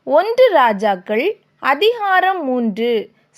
ஒன்று ராஜாக்கள் அதிகாரம் 3.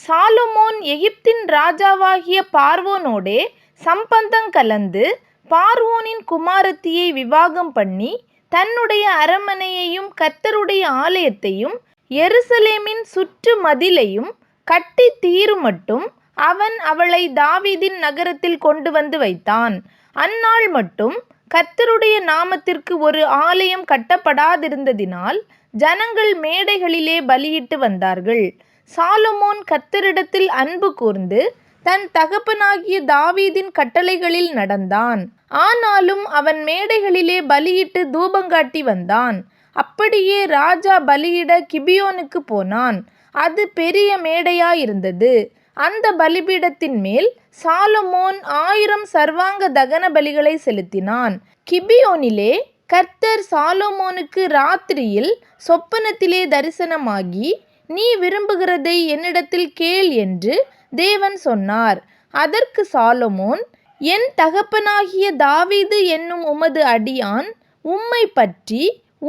சாலொமோன் எகிப்தின் ராஜாவாகிய பார்வோனோடே சம்பந்தம் கலந்து பார்வோனின் குமாரத்தியை விவாகம் பண்ணி தன்னுடைய அரண்மனையையும் கர்த்தருடைய ஆலயத்தையும் எருசலேமின் சுற்று மதிலையும் கட்டி தீருமட்டும் அவன் அவளை தாவீதின் நகரத்தில் கொண்டு வந்து வைத்தான். அந்நாள் மட்டும் கர்த்தருடைய நாமத்திற்கு ஒரு ஆலயம் கட்டப்படாதிருந்ததினால் ஜனங்கள் மேடைகளிலே பலியிட்டு வந்தார்கள். சாலொமோன் கர்த்தரிடத்தில் அன்பு கூர்ந்து தன் தகப்பனாகிய தாவீதின் கட்டளைகளில் நடந்தான். ஆனாலும் அவன் மேடைகளிலே பலியிட்டு தூபங்காட்டி வந்தான். அப்படியே ராஜா பலியிட கிபியோனுக்கு போனான். அது பெரிய மேடையாயிருந்தது. அந்த பலிபீடத்தின் மேல் சாலொமோன் 1000 சர்வாங்க தகன பலிகளை செலுத்தினான். கிபியோனிலே கர்த்தர் சாலொமோனுக்கு ராத்திரியில் சொப்பனத்திலே தரிசனமாகி, நீ விரும்புகிறதை என்னிடத்தில் கேள் என்று தேவன் சொன்னார். அதற்கு சாலொமோன், என் தகப்பனாகிய தாவீது என்னும் உமது அடியான் உம்மை பற்றி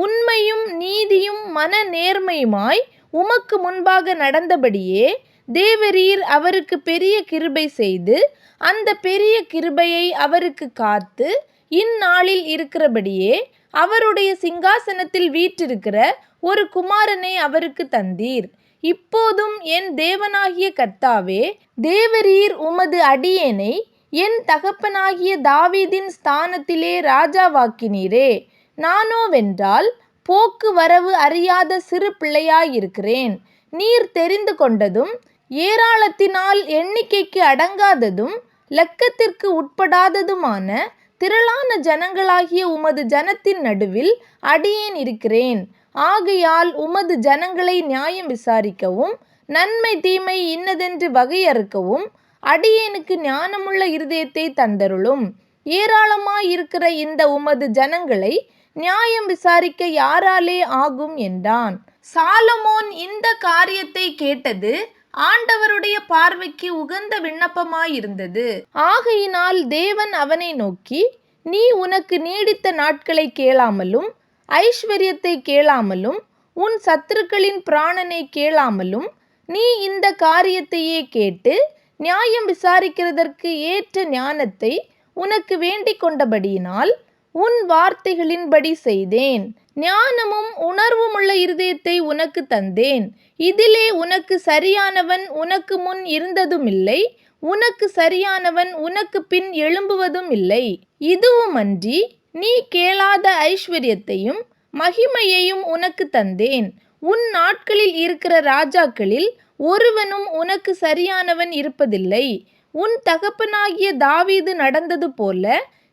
உண்மையும் நீதியும் மன நேர்மையுமாய் உமக்கு முன்பாக நடந்தபடியே தேவரீர் அவருக்கு பெரிய கிருபை செய்து அந்த பெரிய கிருபையை அவருக்கு காத்து இந்நாளில் இருக்கிறபடியே அவருடைய சிங்காசனத்தில் வீற்றிருக்கிற ஒரு குமாரனை அவருக்கு தந்தீர். இப்போதும் என் தேவனாகிய கர்த்தாவே, தேவரீர் உமது அடியேனை என் தகப்பனாகிய தாவீதின் ஸ்தானத்திலே ராஜாவாக்கினீரே. நானோவென்றால் போக்கு வரவு அறியாத சிறு பிள்ளையாயிருக்கிறேன். நீர் தெரிந்து கொண்டதும் ஏராளத்தினால் எண்ணிக்கைக்கு அடங்காததும் லக்கத்திற்கு உட்படாததுமான திரளான ஜனங்களாகிய உமது ஜனத்தின் நடுவில் அடியேன் இருக்கிறேன். ஆகையால் உமது ஜனங்களை நியாயம் விசாரிக்கவும் நன்மை தீமை இன்னதென்று வகையறுக்கவும் அடியேனுக்கு ஞானமுள்ள இருதயத்தை தந்தருளும். ஏராளமாயிருக்கிற இந்த உமது ஜனங்களை நியாயம் விசாரிக்க யாராலே ஆகும் என்றான். சாலொமோன் இந்த காரியத்தை கேட்டது ஆண்டவருடைய பார்வைக்கு உகந்த விண்ணப்பமாயிருந்தது. ஆகையினால் தேவன் அவனை நோக்கி, நீ உனக்கு நீடித்த நாட்களை கேளாமலும் ஐஸ்வர்யத்தை கேளாமலும் உன் சத்துருக்களின் பிராணனை கேளாமலும் நீ இந்த காரியத்தையே கேட்டு நியாயம் விசாரிக்கிறதற்கு ஏற்ற ஞானத்தை உனக்கு வேண்டிக் கொண்டபடியினால் உன் வார்த்தைகளின்படி செய்தேன். ஞானமும் உணர்வுமுள்ள இருதயத்தை உனக்கு தந்தேன். இதிலே உனக்கு சரியானவன் உனக்கு முன் இருந்ததுமில்லை, உனக்கு சரியானவன் உனக்கு பின் எழும்புவதும் இல்லை. இதுவுமன்றி நீ கேளாத ஐஸ்வர்யத்தையும் மகிமையையும் உனக்கு தந்தேன். உன் நாட்களில் இருக்கிற ராஜாக்களில் ஒருவனும் உனக்கு சரியானவன் இருப்பதில்லை. உன் தகப்பனாகிய தாவீது நடந்தது போல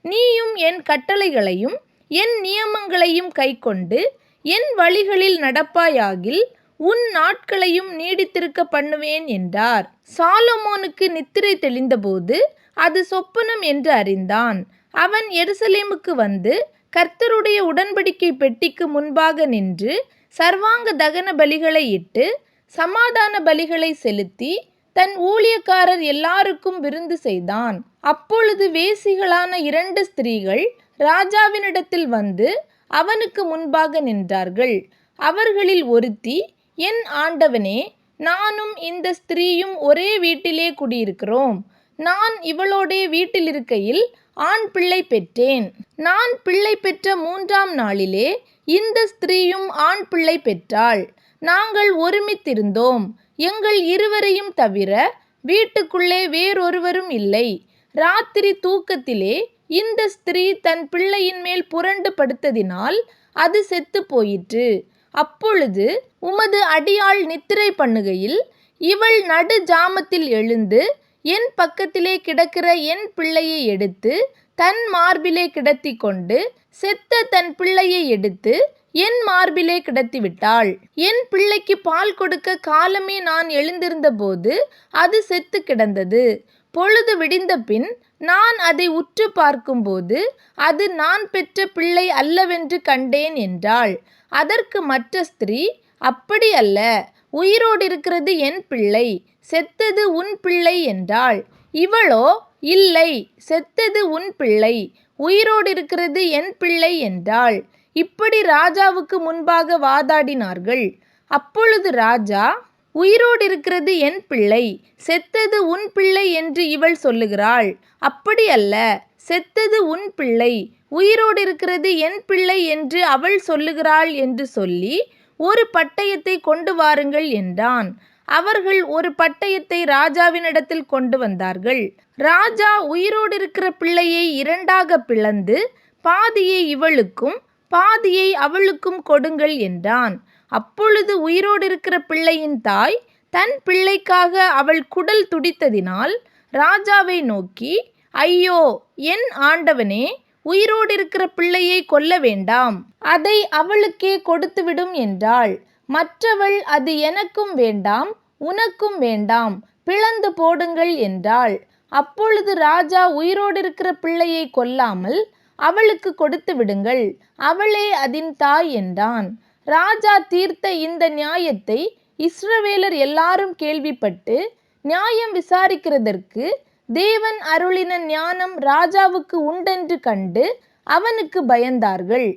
நீயும் என் கட்டளைகளையும் என் நியமங்களையும் கைக்கொண்டு என் வழிகளில் நடப்பாயாகில் உன் நாட்களையும் நீடித்திருக்க பண்ணுவேன் என்றார். சாலொமோனுக்கு நித்திரை தெளிந்தபோது அது சொப்பனம் என்று அறிந்தான். அவன் எருசலேமுக்கு வந்து கர்த்தருடைய உடன்படிக்கை பெட்டிக்கு முன்பாக நின்று சர்வாங்க தகன பலிகளை இட்டு சமாதான பலிகளை செலுத்தி தன் ஊழியக்காரர் எல்லாருக்கும் விருந்து செய்தான். அப்பொழுது வேசிகளான 2 ஸ்திரீகள் ராஜாவினிடத்தில் வந்து அவனுக்கு முன்பாக நின்றார்கள். அவர்களில் ஒருத்தி, என் ஆண்டவனே, நானும் இந்த ஸ்திரீயும் ஒரே வீட்டிலே குடியிருக்கிறோம். நான் இவளோடே வீட்டில் இருக்கையில் ஆண் பிள்ளை பெற்றேன். நான் பிள்ளை பெற்ற 3ஆம் நாளிலே இந்த ஸ்திரீயும் ஆண் பிள்ளை பெற்றாள். நாங்கள் ஒருமித்திருந்தோம். எங்கள் இருவரையும் தவிர வீட்டுக்குள்ளே வேறொருவரும் இல்லை. ராத்திரி தூக்கத்திலே இந்த ஸ்திரீ தன் பிள்ளையின் மேல் புரண்டு படுத்ததினால் அது செத்து போயிற்று. அப்பொழுது உமது அடியாள் நித்திரை பண்ணுகையில் இவள் நடு ஜாமத்தில் எழுந்து என் பக்கத்திலே கிடக்கிற என் பிள்ளையை எடுத்து தன் மார்பிலே கிடத்தி கொண்டு செத்த தன் பிள்ளையை எடுத்து என் மார்பிலே கிடத்திவிட்டாள். என் பிள்ளைக்கு பால் கொடுக்க காலமே நான் எழுந்திருந்த போது அது செத்து கிடந்தது. பொழுது விடிந்த பின் நான் அதை உற்று பார்க்கும்போது அது நான் பெற்ற பிள்ளை அல்லவென்று கண்டேன் என்றாள். அதற்கு மற்ற ஸ்திரீ, அப்படி அல்ல, உயிரோடிருக்கிறது என் பிள்ளை, செத்தது உன் பிள்ளை என்றாள். இவளோ, இல்லை, செத்தது உன் பிள்ளை, உயிரோடிருக்கிறது என் பிள்ளை என்றாள். இப்படி ராஜாவுக்கு முன்பாக வாதாடினார்கள். அப்பொழுது ராஜா, உயிரோடிருக்கிறது என் பிள்ளை, செத்தது உன் பிள்ளை என்று இவள் சொல்லுகிறாள். அப்படி அல்ல, செத்தது உன் பிள்ளை, உயிரோடிருக்கிறது என் பிள்ளை என்று அவள் சொல்லுகிறாள் என்று சொல்லி ஒரு பட்டயத்தை கொண்டு வாருங்கள் என்றான். அவர்கள் ஒரு பட்டயத்தை ராஜாவினிடத்தில் கொண்டு வந்தார்கள். ராஜா உயிரோடிருக்கிற பிள்ளையை இரண்டாக பிளந்து, பாதியை இவளுக்கும் பாதியை அவளுக்கும் கொடுங்கள் என்றான். அப்பொழுது உயிரோடிருக்கிற பிள்ளையின் தாய் தன் பிள்ளைக்காக அவள் குடல் துடித்ததினால் ராஜாவை நோக்கி, ஐயோ, என் ஆண்டவனே, உயிரோடிருக்கிற பிள்ளையை கொல்ல வேண்டாம், அதை அவளுக்கே கொடுத்துவிடும் என்றாள். மற்றவள், அது எனக்கும் வேண்டாம், உனக்கும் வேண்டாம், பிளந்து போடுங்கள் என்றாள். அப்பொழுது ராஜா, உயிரோடிருக்கிற பிள்ளையை கொல்லாமல் அவளுக்கு கொடுத்து விடுங்கள், அவளே அதின் தாய் என்றான். ராஜா தீர்த்த இந்த நியாயத்தை இஸ்ரவேலர் எல்லாரும் கேள்விப்பட்டு நியாயம் விசாரிக்கிறதற்கு தேவன் அருளின ஞானம் ராஜாவுக்கு உண்டென்று கண்டு அவனுக்கு பயந்தார்கள்.